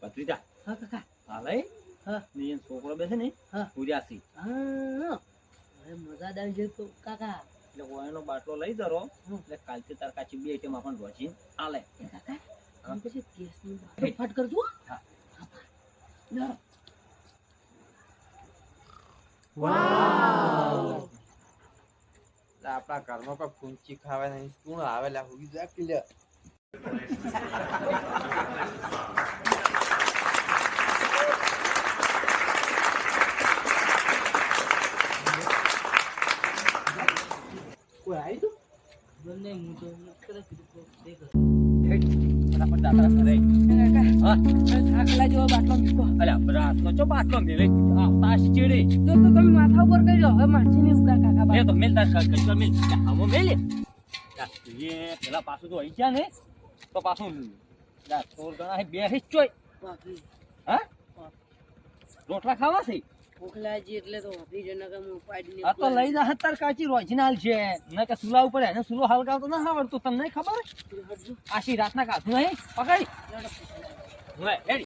ભત્રીજા હા કાકા હાલે હા ને છોકરો બેસે ને હા પૂર્યાસી હા અરે મજા આવી જાય તો કાકા એટલે ઓયનો બાટલો લઈ જરો એટલે કાલથી તાર કાચી બે આઈટમ આપણ રોજી આલે એ કાકા આમ પછી કેસની બાટલો ફટ કરજો હા લો વાવ આપણા ઘરમાં કોઈ ફૂંચી ખાવા નહીં શું આવેલા હોવી જા કે લે કોઈ આવી તો બંને હું તો કરે દેખ ફટાફટ દાખલા કરે કાકા હા થાકલા જેવો બાટલો મૂકો અલ્યા રાતનો ચો બાટલો મેલે આવતા ચીડી તો તમે માથા ઉપર કરી લો હવે મારથી નહીં ઉગા કાકા મે બાટલો. તો મેલ તાર કર મેલ આમો મેલે એ પેલા પાછું તો આઈ ગયા ને તો પાછું યા તોર ગણા બે હિચોય બાપરે. હા રોટલા ખાવા છે ભૂખલાજી એટલે તો ઓફિસ જના કે હું પાડીને આ તો લઈ જા તાર કાચી ઓરિજિનલ છે ન કે સુલા ઉપર એને સુલો હલગાવતો ના આવડતું તમને ખબર આશી રાતના કાઢું નહીં પકડી હવે હેડી